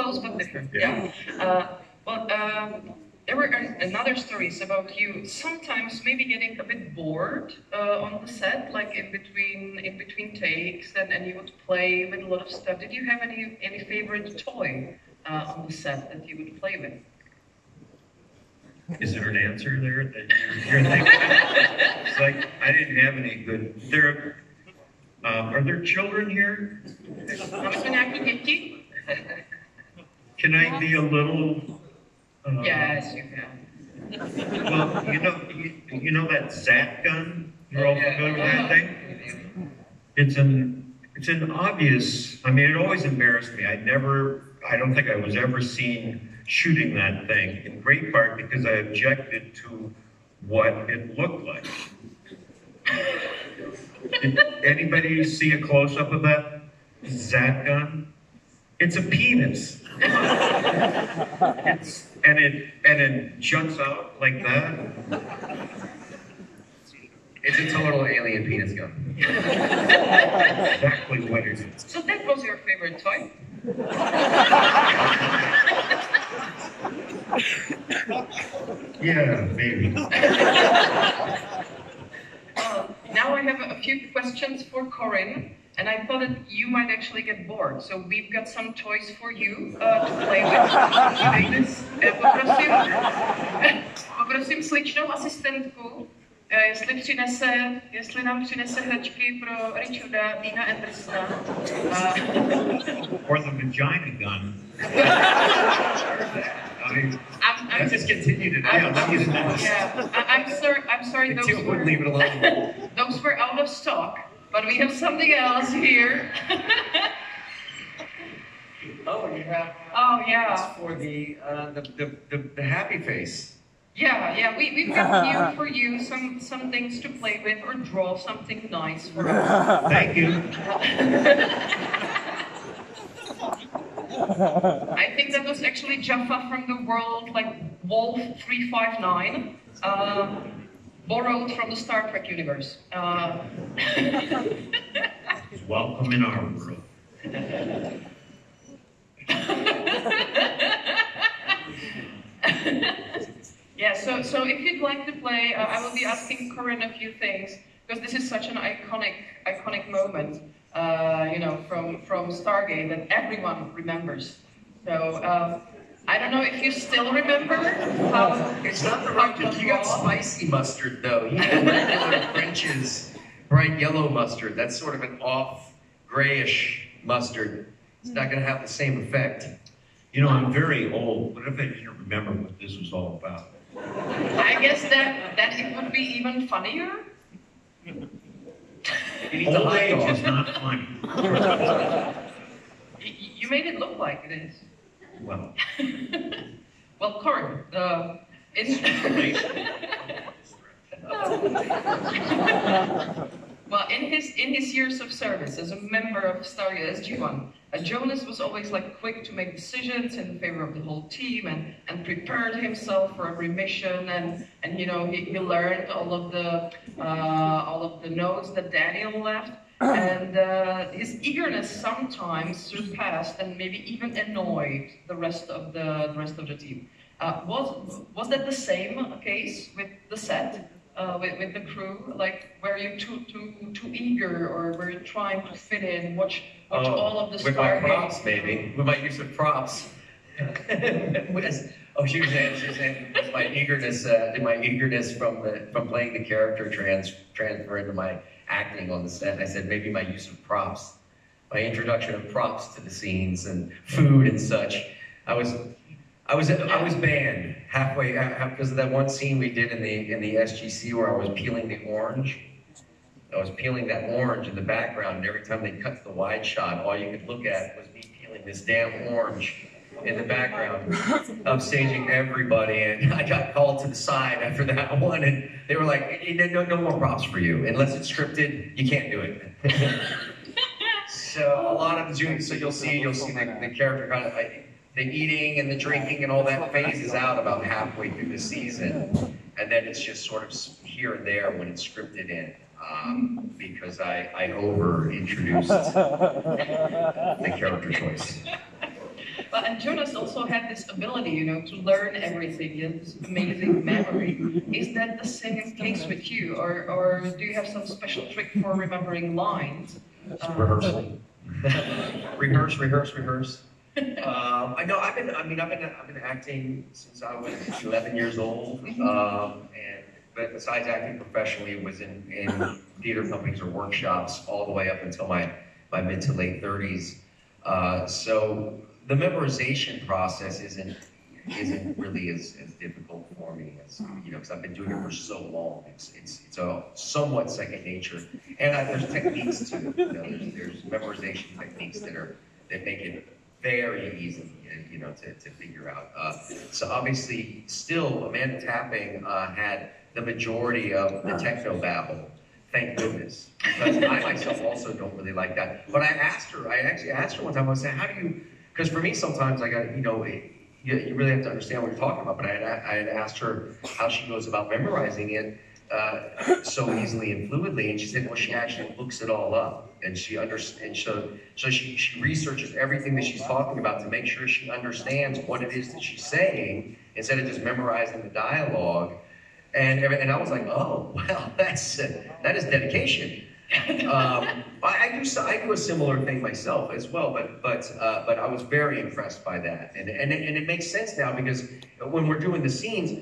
close but different. Yeah. There were another stories about you sometimes maybe getting a bit bored on the set, like in between takes, and you would play with a lot of stuff. Did you have any favorite toy on the set that you would play with? Is there an answer there that you're thinking? It's like I didn't have any good. Are there children here? Can I be a little? Yes, you can. Well, you know that Zap gun? You're all familiar with that thing? It's an obvious. I mean, it always embarrassed me. I don't think I was ever seen shooting that thing. In great part because I objected to what it looked like. Did anybody see a close-up of that Zap gun? It's a penis. And it juts out like that. It's a total alien penis gun. Exactly what it is. So that was your favorite toy? Yeah, maybe. Now I have a few questions for Corinne. And I thought that you might actually get bored, so we've got some toys for you to play with. Poprosím sličnou asistentku, jestli nám přinese hračky pro Richarda Deana Andersona. Or the vagina gun. I just continue to I'm sorry, leave it alone. Those were out of stock. But we have something else here. Oh, you have. Oh yeah. It's for the happy face. Yeah. We've got here for you some things to play with or draw something nice for us. Thank you. I think that was actually Jaffa from the world, like Wolf 359. Borrowed from the Star Trek universe. Welcome in our world. Yeah, so if you'd like to play, I will be asking Corinne a few things, because this is such an iconic moment, from Stargate that everyone remembers. So, I don't know if you still remember how... It's not the right one. You got spicy mustard, though. You got regular French's bright yellow mustard. That's sort of an off, grayish mustard. It's not going to have the same effect. You know, I'm very old. What if I didn't remember what this was all about? I guess that it would be even funnier. Old age is not funny. You made it look like it is. Well, well, Corinne, well, in his years of service as a member of Stargate SG-1, Jonas was always like quick to make decisions in favor of the whole team and prepared himself for every mission, and he learned all of the notes that Daniel left. And his eagerness sometimes surpassed and maybe even annoyed the rest of the team. Was that the same case with the set, with the crew? Like, were you too eager, or were you trying to fit in, watch all of the Stargate? With my props, maybe. With my use of props. She was saying my eagerness from playing the character transfer into my acting on the set. And I said maybe my use of props, my introduction of props to the scenes and food and such. I was banned halfway because of that one scene we did in the SGC where I was peeling the orange. I was peeling that orange in the background, and every time they cut to the wide shot, all you could look at was me peeling this damn orange in the background, upstaging everybody, and I got called to the side after that one, and they were like, no more props for you. Unless it's scripted, you can't do it. So a lot of the so you'll see the character kind of, the eating and the drinking and all that phases out about halfway through the season, and then it's just sort of here and there when it's scripted in. Because I over-introduced the character choice. But and Jonas also had this ability, you know, to learn everything. He had this amazing memory. Is that the same case with you, or do you have some special trick for remembering lines? Rehearsal. rehearse. I know I've been acting since I was 11 years old, but besides acting professionally, was in theater companies or workshops all the way up until my mid to late 30s. So the memorization process isn't really as difficult for me as, you know, because I've been doing it for so long. It's a somewhat second nature, and there's techniques to it. You know, there's memorization techniques that make it very easy, you know, to figure out. So obviously, still Amanda Tapping had the majority of the techno babble. Thank goodness, because I myself also don't really like that. But I actually asked her one time. I said, "How do you?" Because for me, sometimes I got, you know, you really have to understand what you're talking about. But I had asked her how she goes about memorizing it so easily and fluidly, and she said, well, she actually looks it all up, and she understands. So she researches everything that she's talking about to make sure she understands what it is that she's saying instead of just memorizing the dialogue. And I was like, oh, well, that is dedication. I do a similar thing myself as well, but I was very impressed by that, and it makes sense now because when we're doing the scenes,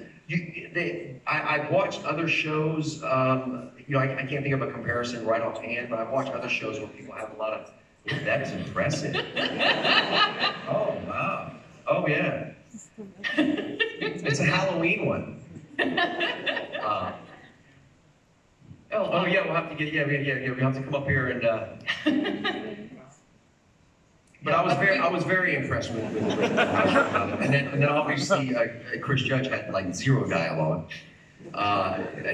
I've watched other shows. You know, I can't think of a comparison right offhand, but I've watched other shows where people have a lot of. That is impressive. Oh wow. Oh yeah. It's a Halloween one. Oh yeah, we'll have to get we have to come up here and. But I was very impressed with and then obviously Chris Judge had like zero dialogue.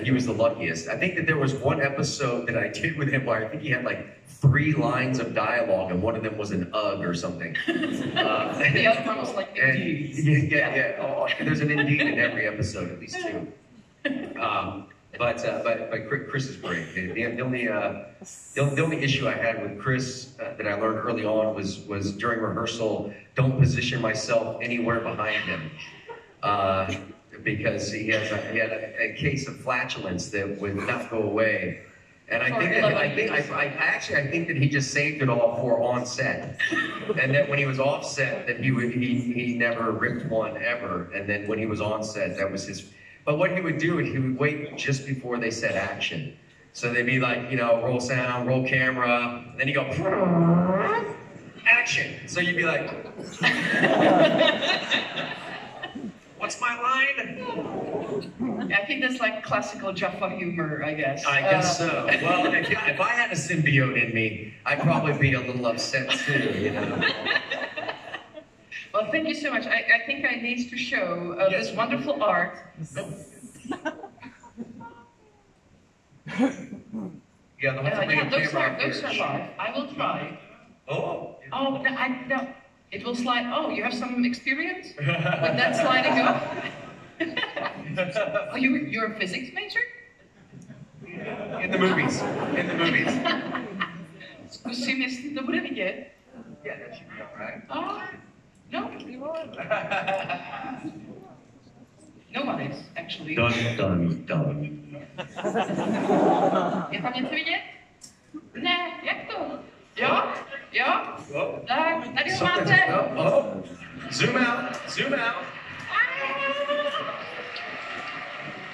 He was the luckiest. I think that there was one episode that I did with him where I think he had like 3 lines of dialogue, and one of them was an ugh or something. The other one was like indeed. Yeah. Oh, there's an indeed in every episode, at least 2. But Chris is great. The only issue I had with Chris that I learned early on was during rehearsal, don't position myself anywhere behind him. Because he had a case of flatulence that would not go away. And I think that he just saved it all for on set. And then when he was off set, that he never ripped one ever. And then when he was on set, that was his. But what he would do, he would wait just before they said action. So they'd be like, you know, roll sound, roll camera, and then you go, action. So you'd be like, what's my line? I think that's like classical Jaffa humor, I guess. I guess so. Well, if I had a symbiote in me, I'd probably be a little upset too, you know. Well, thank you so much. I think I need to show this wonderful art. Yeah, those are live. I will try. Oh. Oh, no. It will slide. Oh, you have some experience with that sliding up? Oh, you're a physics major? In the movies. Zkusím, jestli to bude vidět. Yeah, that should be all right. Oh, no. No one is, actually. Dun. Je tam něco vidět? Ne, jak to? Jo? Tak, tady ho máte. Oh. Zoom out.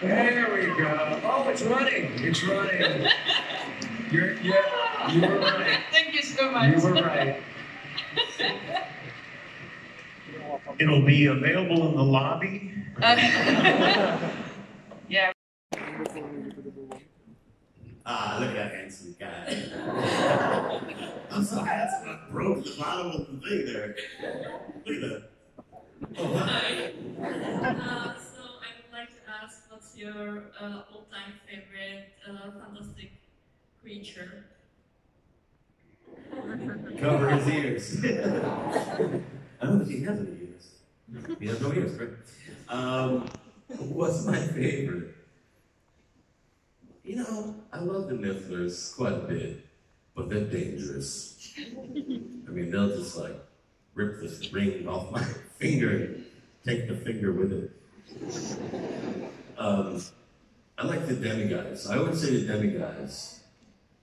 There we go. Oh, it's running. You were right. Thank you so much. You were right. It'll be available in the lobby. Yeah. Look at that handsome guy. I'm so handsome, I broke the bottom of the thing there. Look at that. Oh, hi. So I would like to ask, what's your all-time favorite fantastic creature? Cover his ears. I don't think he has any ears. He has no ears, right? What's my favorite? You know, I love the Nifflers quite a bit, but they're dangerous. I mean, they'll just like rip this ring off my finger, take the finger with it. I like the demigods. I always say the demigods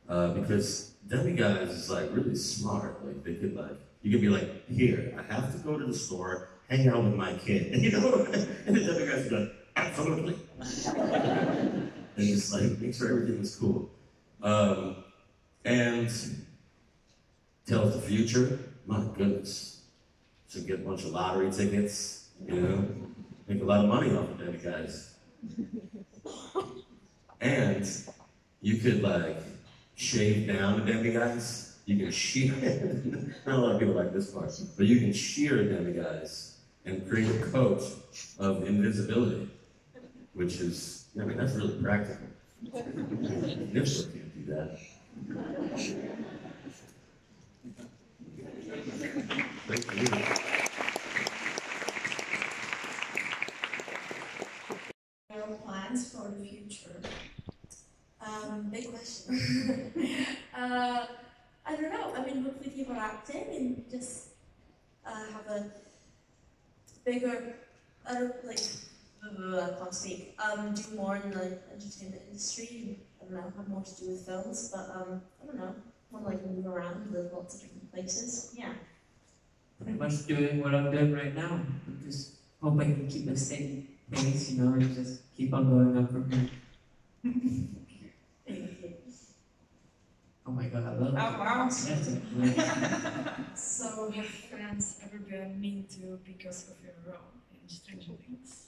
because demigods is like really smart. Like they could like, you could be like, here, I have to go to the store, hang out with my kid, you know? And the demigods are like, absolutely. And just like, make sure everything was cool. And tells the future, my goodness. Should get a bunch of lottery tickets, you know? Make a lot of money off of demigods. And you could like shave down the demigods. You can shear, not a lot of people like this part, but you can shear demigods and create a coat of invisibility, which is, I mean, that's really practical. Nipper can't do that. Thank you. Plans for the future. Big question. I don't know. I mean, hopefully keep on acting and just have a bigger, I can't speak. Do more in the entertainment industry. I don't know, have more to do with films, but I don't know. Want to like move around, live lots of different places. Yeah. Pretty much doing what I'm doing right now. I just hope I can keep a steady pace, you know, and just keep on going up from here. Oh my god, I love it. Oh wow. Yes, So have friends ever been mean to you because of your role in Stranger Things?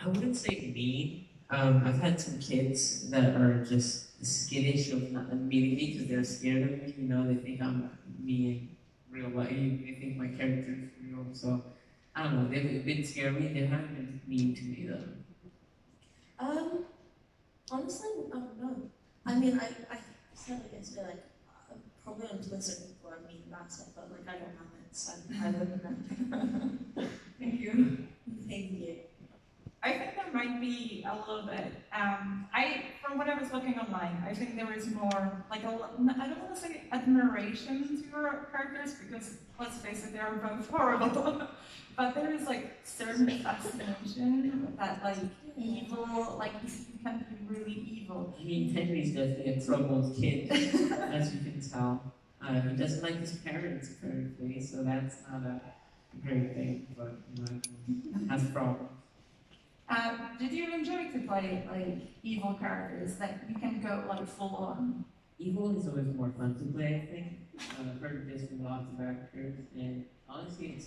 I wouldn't say mean. I've had some kids that are just skittish of not meeting me because they're scared of me. You know, they think I'm me in real life. They think my character is real. So I don't know. They've been scared of me. They haven't been mean to me though. Honestly, I don't know. I mean, I certainly get to be like, probably on Twitter people are mean about it, but like I don't have it, so I wouldn't know. Thank you. Thank you. I think there might be a little bit. From what I was looking online, I think there is more like I don't want to say admiration to your characters because let's face it, they are both horrible. But there is like certain fascination that like evil, like you can be really evil. I mean, Henry's definitely a troubled kid, as you can tell. He doesn't like his parents apparently, so that's not a great thing, but you know, has problems. Did you enjoy to play like evil characters that you can go like full on? Evil is always more fun to play, I think. I've heard this from lots of actors, and honestly,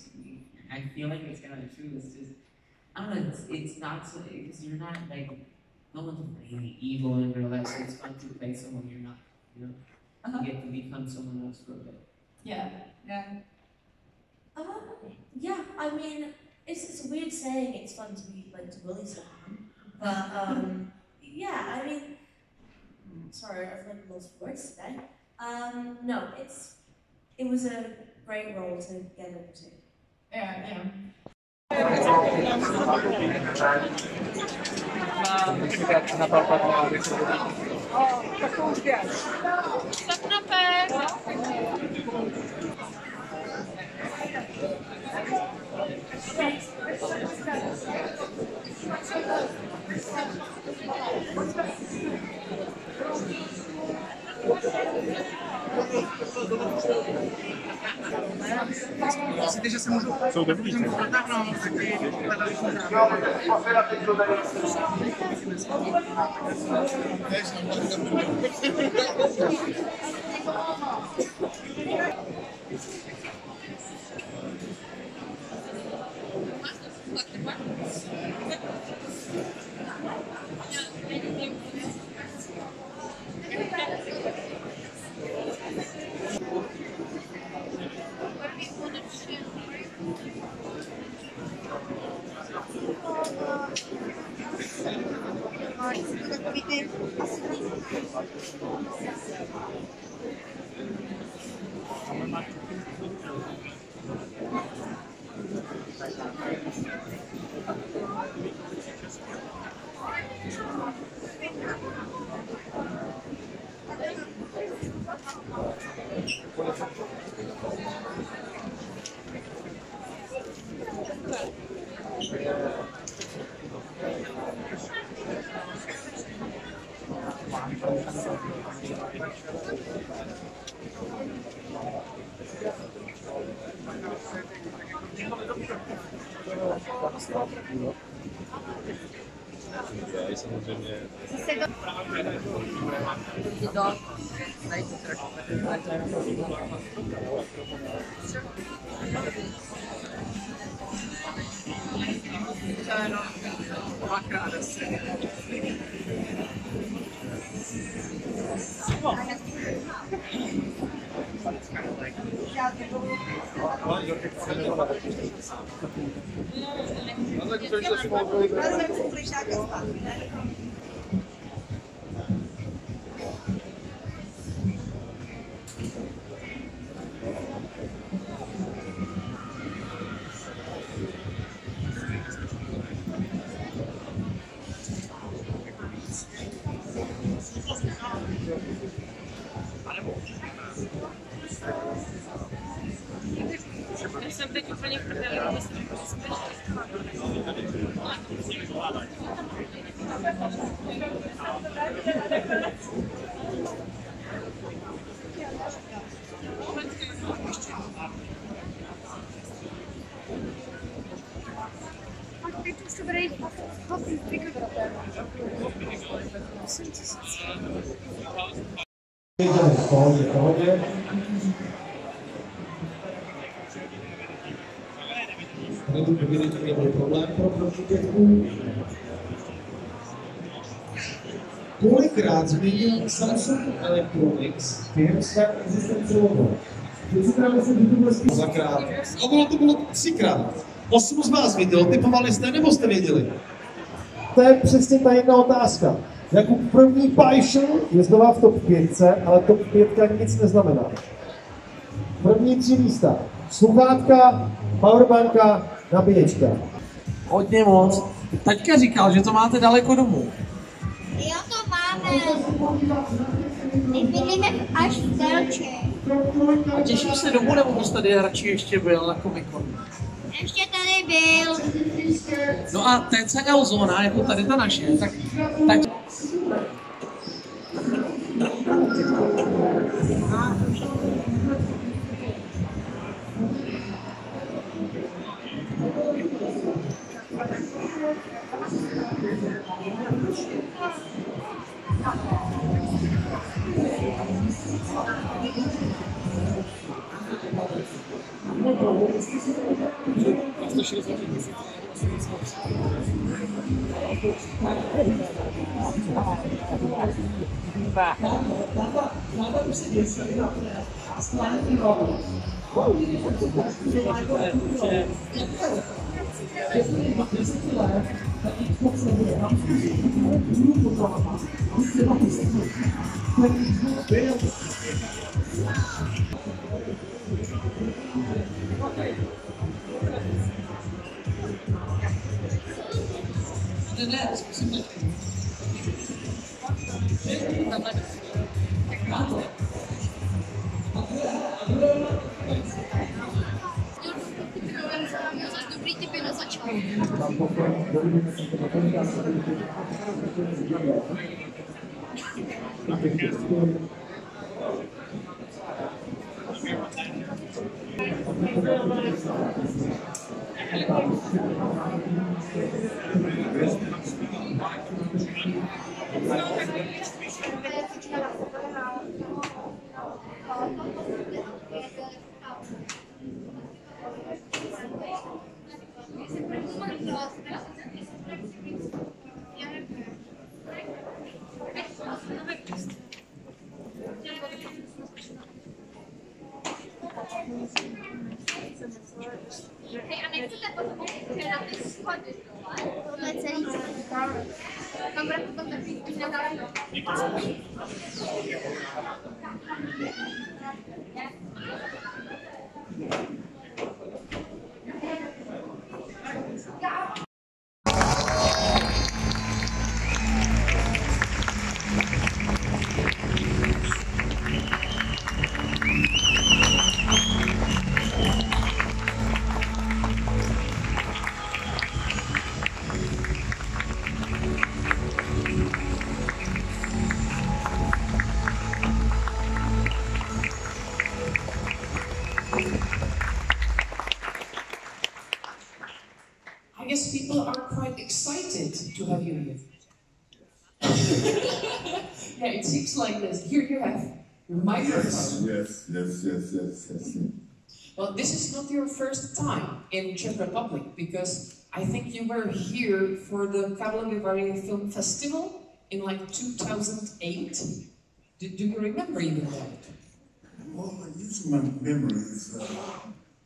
I feel like it's kind of true. It's just, I don't know, it's not so, because you're not like, no one's really evil in real life, so it's fun to play someone you're not, you know? You get to become someone else for a bit. Yeah, yeah. Yeah, I mean, it's a weird saying it's fun to be like to bully someone, but yeah, I mean, sorry, I've like lost words today. No, it was a great role to get into. Yeah, yeah. Jsou ve vlíce. Jsem teď úplně v prdeli, ale jsem pohodě. Tady tu evidentně byl problém pro protitětku. Kolikrát změnil Samsung Electronics během své existence logo? Dvakrát. A ono to bylo 3krát. 8 z vás vidělo, typovali jste, nebo jste věděli? To je přesně ta jedna otázka. Jakub první pajšl jezdoval v top 5, ale top 5 nic neznamená. První 3 místa. Sluchátka, powerbanka, nabíječka. Hodně moc. Taťka říkal, že to máte daleko domů. Jo, to máme. My bydlíme až v Delči. A těšíš se domů, nebo bys tady radši ještě byl na komikonu? Ještě tady byl. No a TCL zóna, jako tady ta naše, tak Dobrý tipy na začátku. Hej, a nechcete potom na ty schody dole? Tohle je celý schody. Tam bude potom takový spíš na dálku. I guess people are quite excited to have you here. Yeah, it seems like this. Here you have your microphone. Yes. Well, this is not your first time in Czech Republic, because I think you were here for the Karlovy Film Festival in like 2008. Do you remember even that? Well, usually my memory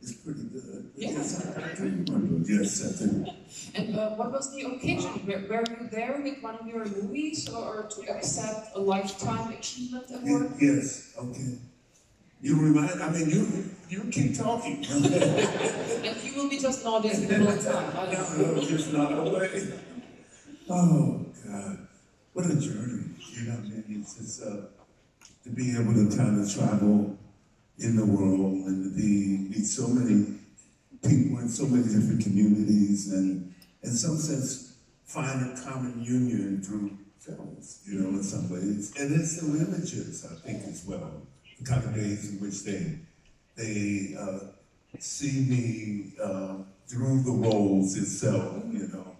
is pretty good. Yeah. Yes, I do remember. Yes, I do. And what was the occasion? Were you there with one of your movies, or to accept a Lifetime Achievement Award? Yes, okay. You remind, I mean, you keep talking. And you will be just nodding the whole time. I don't know. Just nod away. Oh, God. What a journey. You know, it's just to be able to kind of travel in the world and to meet so many people in so many different communities and in some sense find a common union through films, you know, in some ways. And it's through images, I think, as well. The kind of ways in which they see me through the roles itself, you know.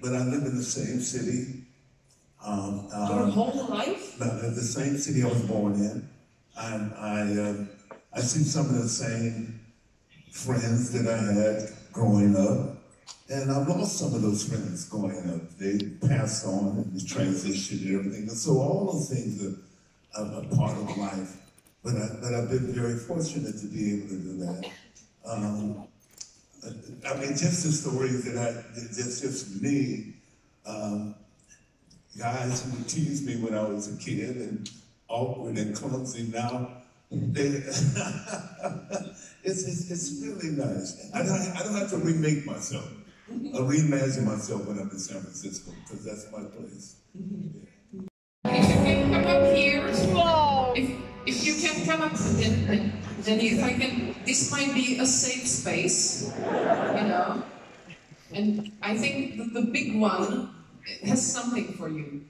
But I live in the same city. Your whole life? The same city I was born in. I see some of the same friends that I had growing up. And I've lost some of those friends growing up. They passed on and transitioned and everything. And so all those things are a part of life. But I've been very fortunate to be able to do that. I mean, just the stories that's just me. Guys who would tease me when I was a kid and awkward and clumsy now, it's really nice. I don't have to remake myself. I reimagine myself when I'm in San Francisco, because that's my place. If you can come up here, if you can come up, then if I can, this might be a safe space, you know. And I think the big one has something for you.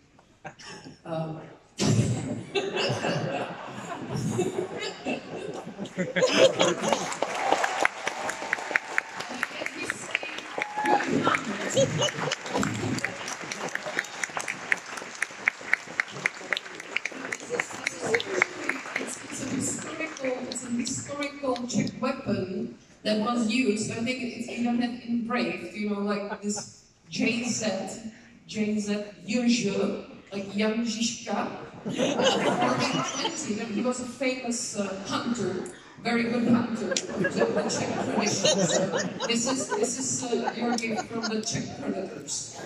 It's a historical Czech weapon that was used. I think it's even engraved, you know, like this JZ, Jirže, like Jan Žižka. He was a famous hunter, very good hunter of the Czech tradition. So this is your gift from the Czech predators.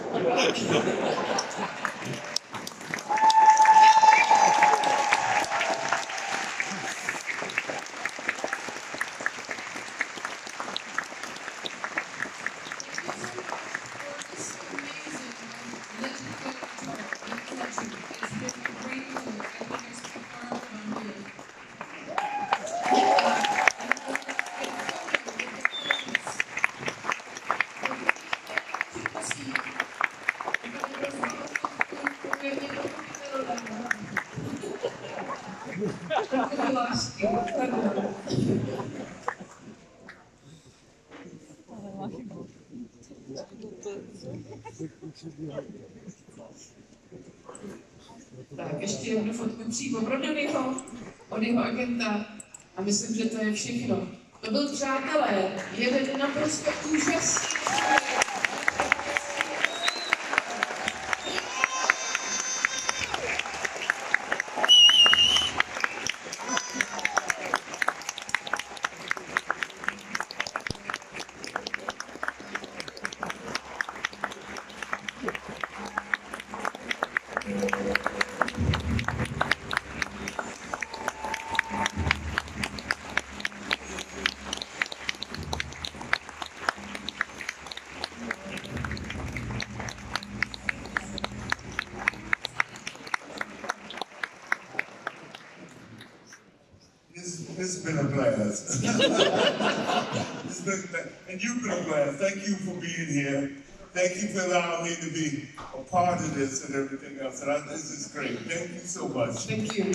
Tak, ještě jednu fotku přímo pro Danyho od jeho agenta a myslím, že to je všechno. To byl, přátelé, jeden naprosto úžasný člověk. It's been a blast. And you've been a blast. Thank you for being here. Thank you for allowing me to be a part of this and everything else. And this is great. Thank you so much. Thank you.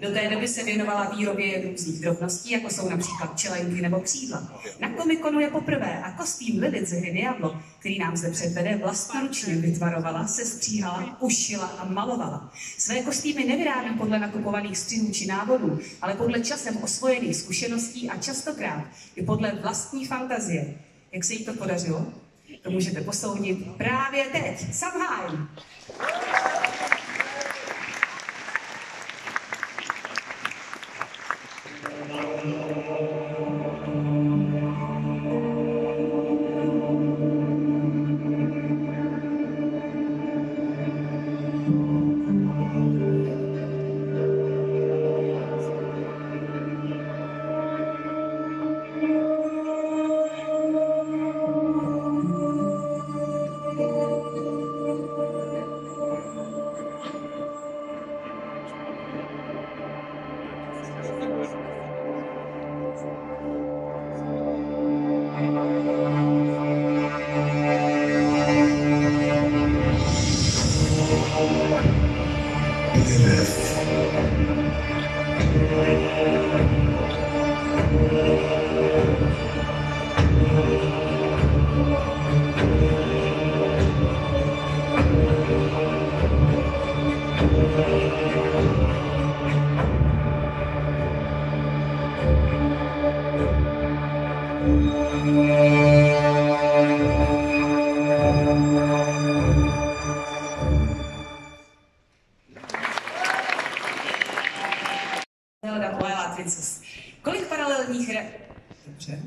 Do té doby se věnovala výrobě různých drobností, jako jsou například čelenky nebo křídla. Na komikonu je poprvé a kostým Lilith z hry Diablo, který nám zde předvede, vlastnoručně vytvarovala, sestříhala, ušila a malovala. Své kostýmy nevyrábí podle nakupovaných střihů či návodů, ale podle časem osvojených zkušeností a častokrát i podle vlastní fantazie. Jak se jí to podařilo? To můžete posoudit právě teď. Samháj! Kolik paralelních Dobře.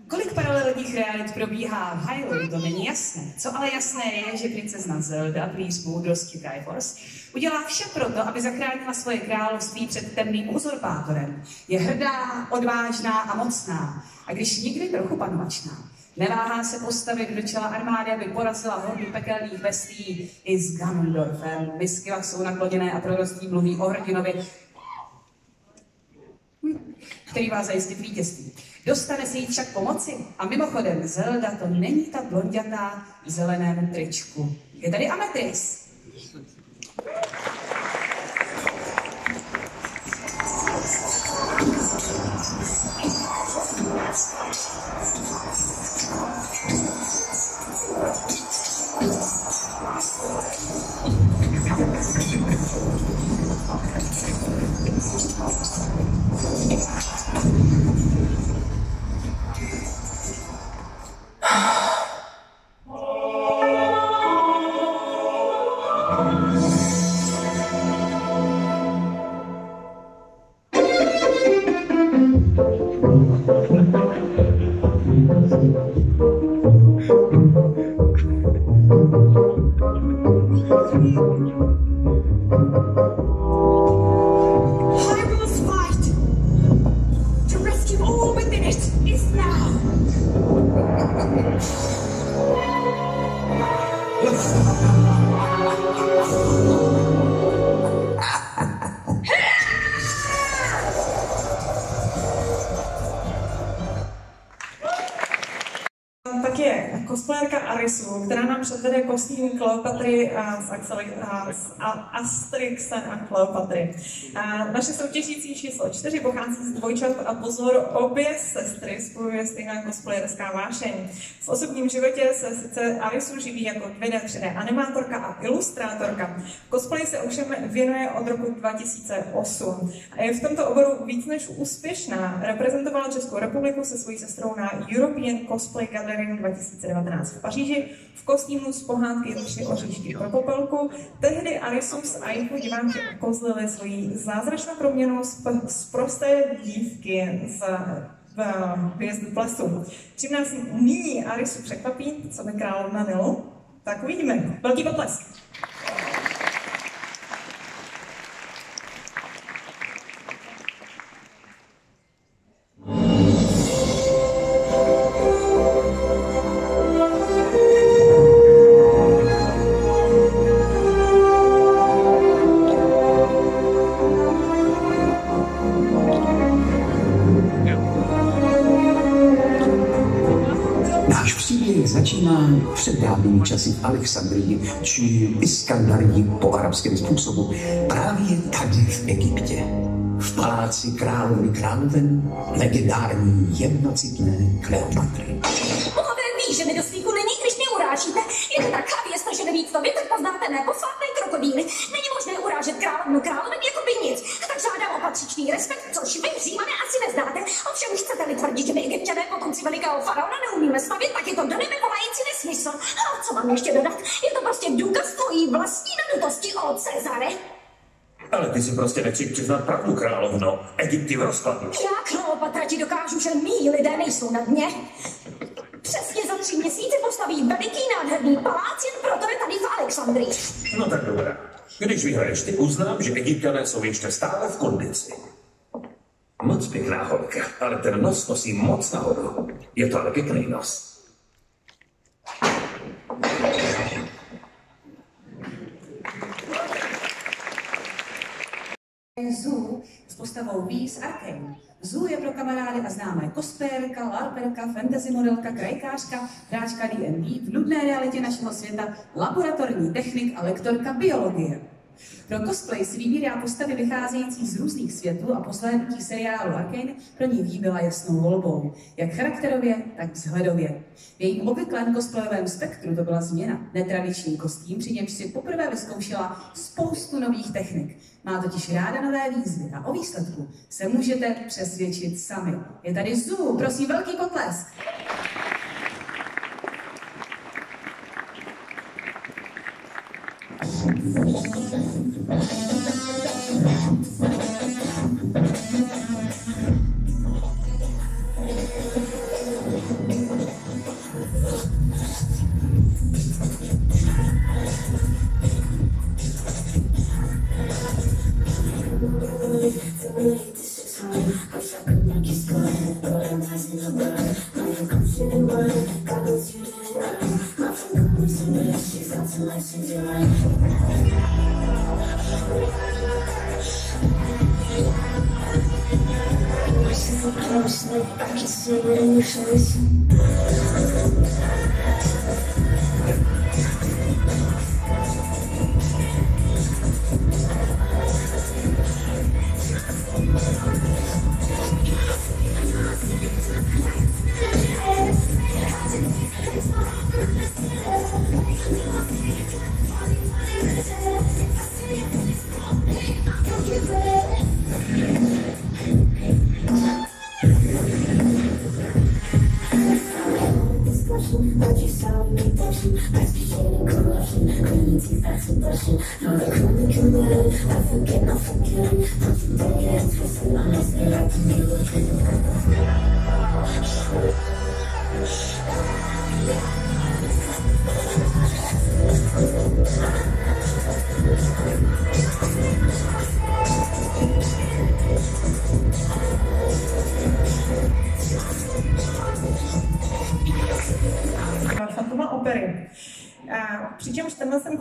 Kolik paralelních realit probíhá v Hyrule, to není jasné. Co ale jasné je, že princezna Zelda, prýř moudrosti Triforce, udělá vše proto, aby zachránila svoje království před temným uzurpátorem. Je hrdá, odvážná a mocná, a když někdy trochu panovačná. Neváhá se postavit do čela armády, aby porazila hordu pekelných bestí i s Ganondorfem. Misky jsou nakloněné a proroctví mluví o hrdinovi, který má zajistit vítězství. Dostane si jí však pomoci. A mimochodem, Zelda to není ta blonďatá v zeleném tričku. Je tady Ametris. Arisu, která nám předvede kostým Kleopatry z Asterixem a Kleopatry. Naše soutěžící číslo 4 pochází z dvojčat a pozor, obě sestry spojuje stejná cosplayerská vášeň. V osobním životě se sice Arisu živí jako 2D, 3D animátorka a ilustrátorka. Cosplay se ovšem věnuje od roku 2008 a je v tomto oboru víc než úspěšná. Reprezentovala Českou republiku se svojí sestrou na European Cosplay Gathering 2019 v Paříži v kostýmu z pohádky 3 oříšky pro popelku. Tehdy Arisu s Aiku diváky okozlili svoji zázračnou proměnu z prosté dívky z Hvězdu plesu. Čím nás nyní Arisu překvapí, co by královna Nilu, tak uvidíme. Velký potlesk. Začíná před dávnými časy v Alexandrii či Iskandarii po arabském způsobu právě tady v Egyptě. V paláci královny královen legendární jednocitné Kleopatry. Bohové ví, že mi do slíku není, když mě urážíte. Je to tak věsta, že nevíc to vy, tak poznáte mé posvátné krokodýly. Není možné urážet královnu královen jako by nic. Tak žádám o patřičný respekt, což vy Římané asi neznáte. Ovšem chcete-li tvrdit, že my Egypťané potomci velikého faraona neumíme stavět, tak je to do nebe volající nesmysl. A co mám ještě dodat? Je to prostě důkaz tvojí vlastní nadutosti o Cezare. Ale ty si prostě nechci přiznat pravdu, královno. Egypt je v rozkladu. Já, Kleopatra, ti dokážu, že mí lidé nejsou na dně. Přesně za 3 měsíce postaví veliký nádherný palác, jen proto je tady v Alexandrii. No tak dobrá. Když vyhraješ, ty uznám, že Egypťané jsou ještě stále v kondici. Moc pěkná holka, ale ten nos nosí moc nahoru. Je to ale pěkný nos. Zoo s postavou V z Arkane. Zoo je pro kamarády a známé cosplayerka, larperka, fantasy modelka, krajkářka, hráčka D&D, v nudné realitě našeho světa, laboratorní technik a lektorka biologie. Pro cosplay si vybírá postavy vycházející z různých světů a po shlédnutí seriálu Arkane pro ní V byla jasnou volbou, jak charakterově, tak vzhledově. V jejím obvyklém cosplayovém spektru to byla změna, netradiční kostým, při němž si poprvé vyzkoušela spoustu nových technik. Má totiž ráda nové výzvy a o výsledku se můžete přesvědčit sami. Je tady Zoo, prosím, velký potlesk.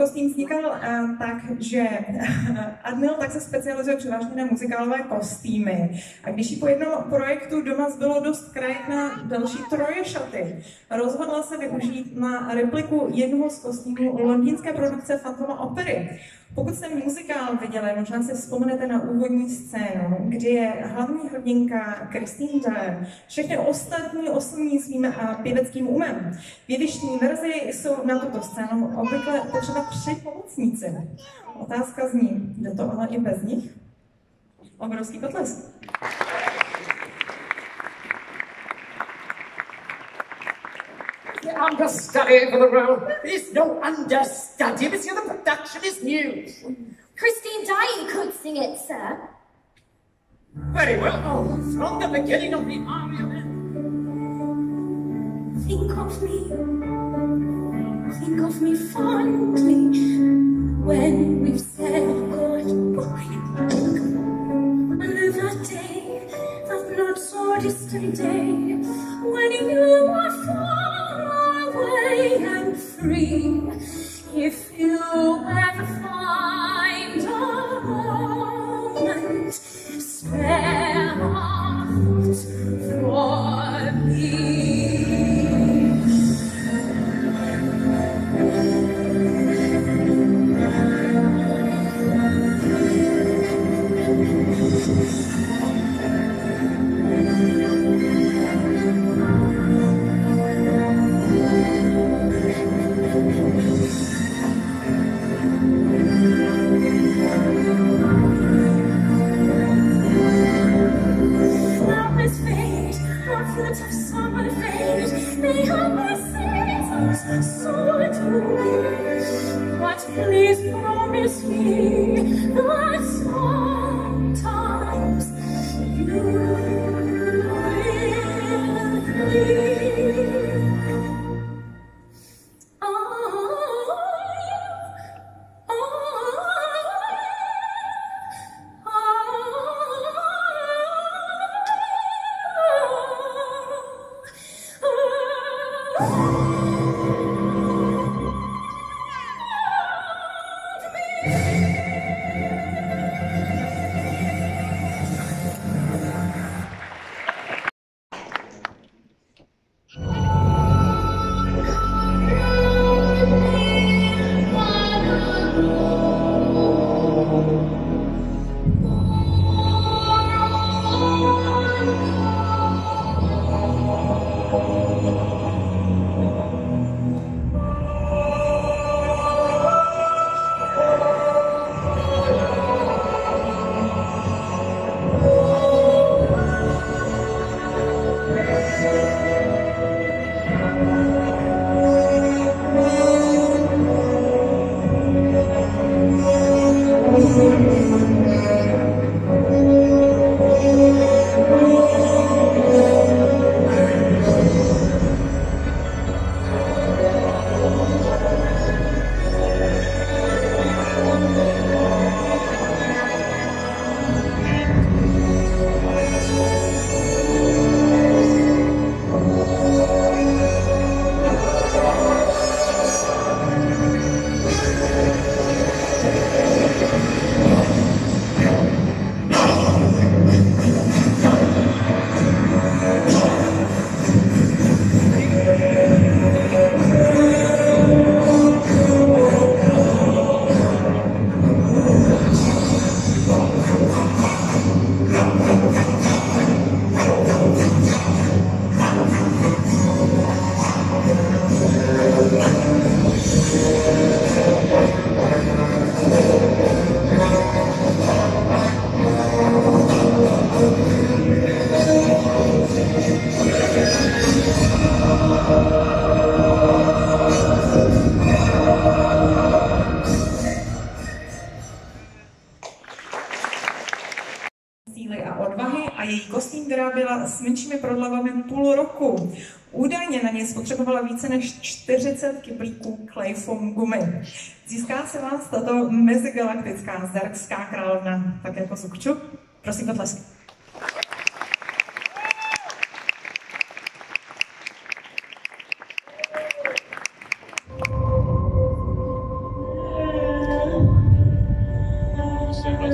kostým vznikal tak, že Admil tak se specializuje převážně na muzikálové kostýmy. A když jí po jednom projektu doma zbylo dost krajit na další 3 šaty, rozhodla se využít na repliku jednoho z kostýmů londýnské produkce Phantom Opery. Pokud jste muzikál viděli, možná si vzpomenete na úvodní scénu, kdy je hlavní hrdinka Christine Dyer všechny ostatní oslní svým pěveckým umem. V jevištní verzi jsou na tuto scénu obvykle potřeba 3 pomocníci. Otázka zní, jde to ale i bez nich? Obrovský potlesk. The understudy for the role is no understudy, monsieur. The production is new. Christine Dyer could sing it, sir. Very well. Oh, from the beginning of the aria then. Think of me fondly when we've said goodbye. Another day, that not so distant day, when you are far away and free. If you ever find a moment, spare out for me. But please promise me that sometimes you will leave. S menšími prodlevami půl roku. Údajně na něj spotřebovala více než 40 kyblíků clay foam gumy. Získá se vás tato mezigalaktická zergská královna tak jako Zukču? Prosím, potlesk. I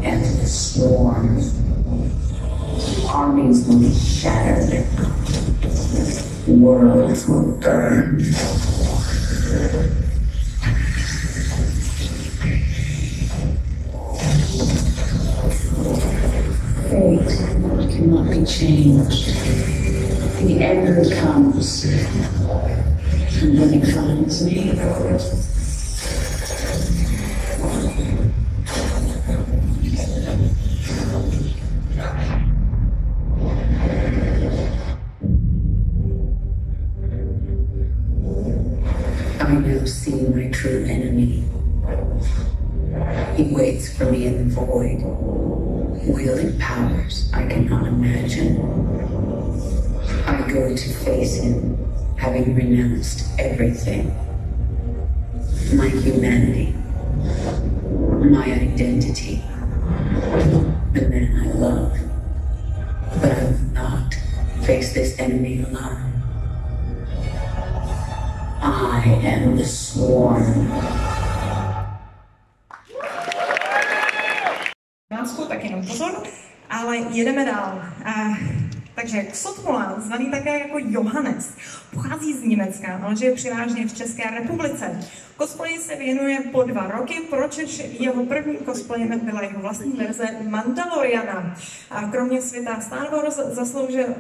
am the swarm. Armies will be shattered. Worlds will burn. Fate cannot be changed. The end comes. And when it finds me, I now see my true enemy. He waits for me in the void, wielding powers I cannot imagine. I go to face him, having renounced everything. My humanity, my identity, the man I love. But I will not face this enemy alone. I am the swarm. Tak jenom pozor, ale jedeme dál. Takže Ksotmula, zvaný také jako Johannes, pochází z Německa, ale žije převážně v České republice. Cosplay se věnuje po 2 roky, pročež jeho prvním cosplayem byla jeho vlastní verze Mandaloriana. A kromě světa Star Wars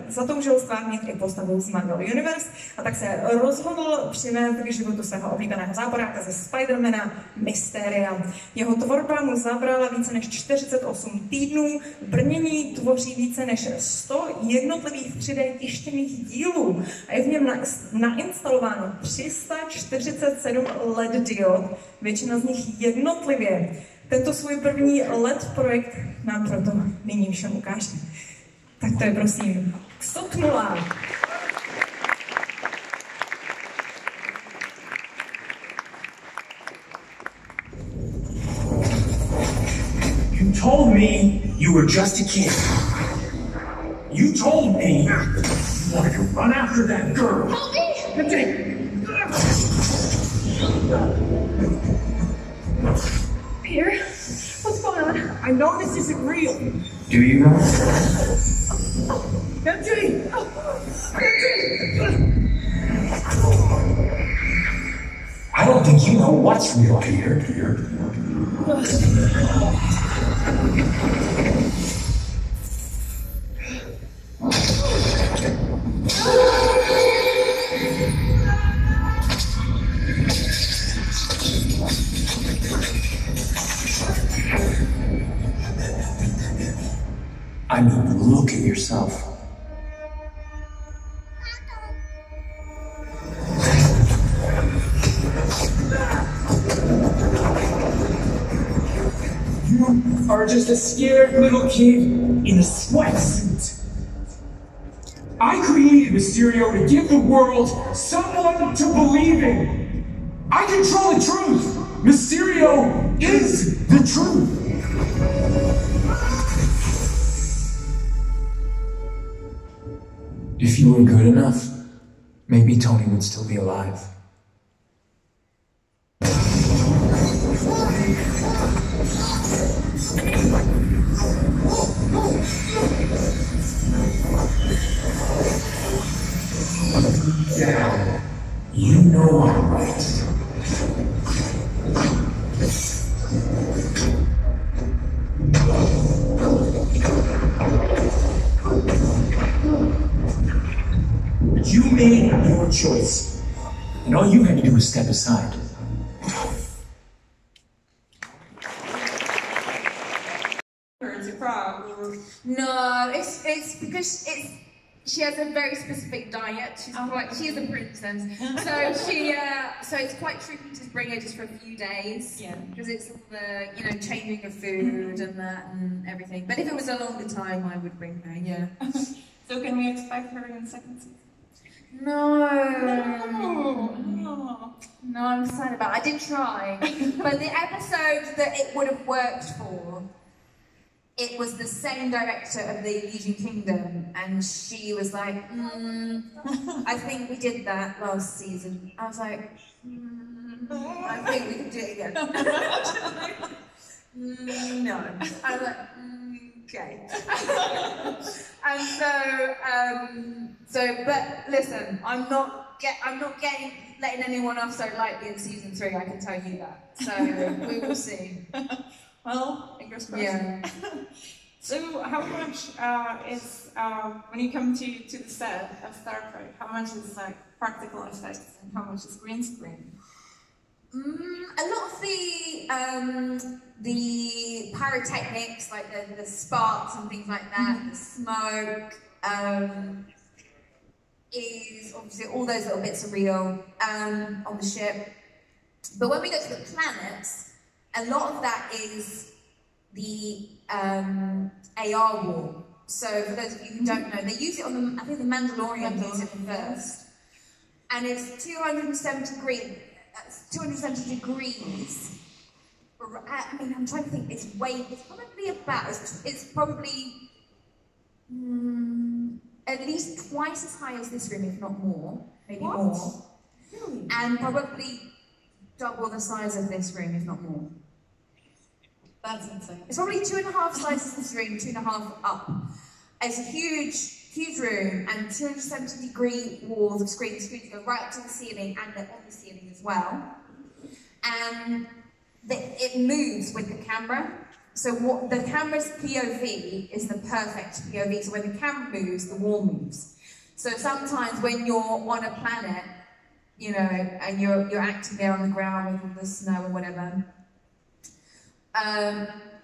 zatoužil stvárnit i postavu z Marvel Universe a tak se rozhodl přivést k životu svého oblíbeného záporáka ze Spidermana Mysteria. Jeho tvorba mu zabrala více než 48 týdnů, brnění tvoří více než 100 jednotlivých 3D tištěných dílů a je v něm nainstalováno 347 LED diod, většina z nich jednotlivě. Tento svůj první LED projekt nám proto nyní všem ukáže. Tak to je prosím Ksotmula. You told me you were just a kid. You told me you wanted to run after that girl. Help me! Peter, what's going on? I know this isn't real. Do you know? MJ! I don't think you know what's real, Peter. I mean, look at yourself. You are just a scared little kid in a sweatsuit. I created Mysterio to give the world someone to believe in. I control the truth. Mysterio is the truth. If you were good enough, maybe Tony would still be alive. Yeah, you know I'm right. You made your choice, and all you had to do was step aside. To Prague, we were No, it's because she has a very specific diet. She is a princess, so it's quite tricky to bring her just for a few days. Yeah, because it's all the changing of food and that and everything. But if it was a longer time, I would bring her. Yeah. So can we expect her in the second season? No, I'm sad about it. I did try, but the episode that it would have worked for, it was the same director of the Elysian Kingdom, and she was like, I think we did that last season. I was like, I think we can do it again. No. I was like, okay. And but listen, I'm not letting anyone off so lightly in season 3. I can tell you that. So we will see. Well, fingers crossed. Yeah. So how much is when you come to the set of Star Trek? How much is like practical effects and how much is green screen? A lot of the pyrotechnics, like the sparks and things like that, the smoke, is obviously all those little bits are real on the ship. But when we go to the planets, a lot of that is the AR wall. So for those of you who don't know, they use it on I think the Mandalorian use it first, and it's 270 degrees. I mean, I'm trying to think. It's probably at least twice as high as this room, if not more, maybe more, and probably double the size of this room, if not more. That's insane. It's probably 2.5 sizes this room, 2.5 up. It's a huge room, and 270-degree walls of screens. Screens go right up to the ceiling, and they're on the ceiling as well. And it moves with the camera. So the camera's POV is the perfect POV. So when the camera moves, the wall moves. So sometimes when you're on a planet, and you're acting there on the ground with all the snow or whatever,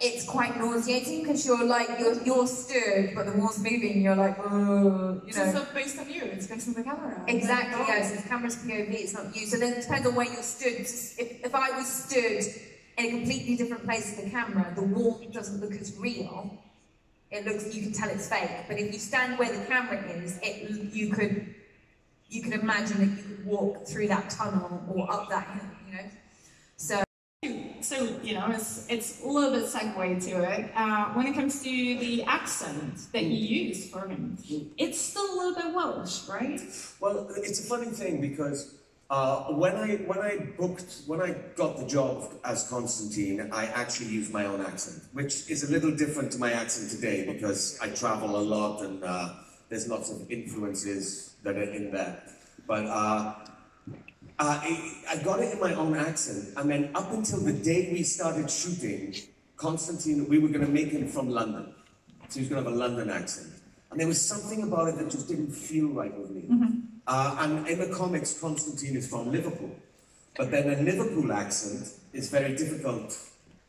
it's quite nauseating because you're stood, but the wall's moving, and you're like, oh, It's not based on you, it's based on the camera. Exactly, yes, the camera's POV, it's not you. So then it depends on where you're stood. If I was stood in a completely different place to the camera, the wall doesn't look as real. It looks, you can tell it's fake. But if you stand where the camera is, you could imagine that you could walk through that tunnel or up that hill, So it's a little bit segue to it. When it comes to the accent that you use for him, it's still a little bit Welsh, right? Well, it's a funny thing because when I got the job as Constantine, I actually used my own accent, which is a little different to my accent today because I travel a lot and there's lots of influences that are in there. But I got it in my own accent, and then up until the day we started shooting, Constantine, we were going to make him from London. So he was going to have a London accent. And there was something about it that just didn't feel right with me. And in the comics, Constantine is from Liverpool. But then a Liverpool accent is very difficult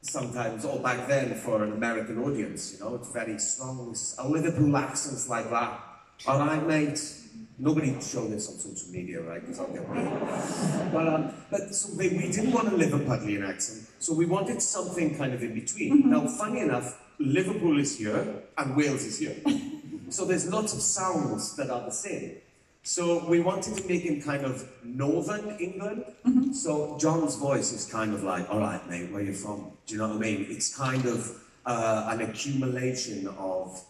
sometimes, or back then, for an American audience, it's very strong. A Liverpool accent's like that. All right, mate. Nobody showed this on social media, right? Because I'll get paid. But so we didn't want a Liverpudlian accent, so we wanted something kind of in between. Now, funny enough, Liverpool is here and Wales is here. So there's lots of sounds that are the same. So we wanted to make him kind of northern England. So John's voice is kind of like, all right, mate, where are you from? Do you know what I mean? It's kind of an accumulation of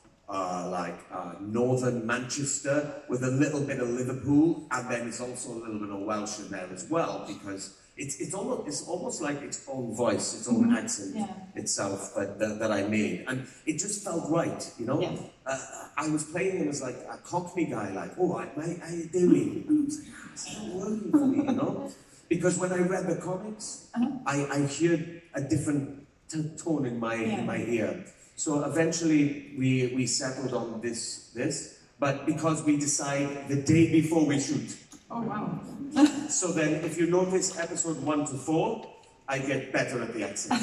northern Manchester with a little bit of Liverpool, and then it's also a little bit of Welsh in there as well, because it's almost like its own voice, its own accent itself that I made, and it just felt right, I was playing him as like a Cockney guy, like, all right, mate, how you doing? And I was like, it's not working for me, because when I read the comics, I heard a different tone in my ear. So eventually we settled on this, but because we decide the day before we shoot. Oh, wow. So then if you notice episode 1 to 4, I get better at the accent.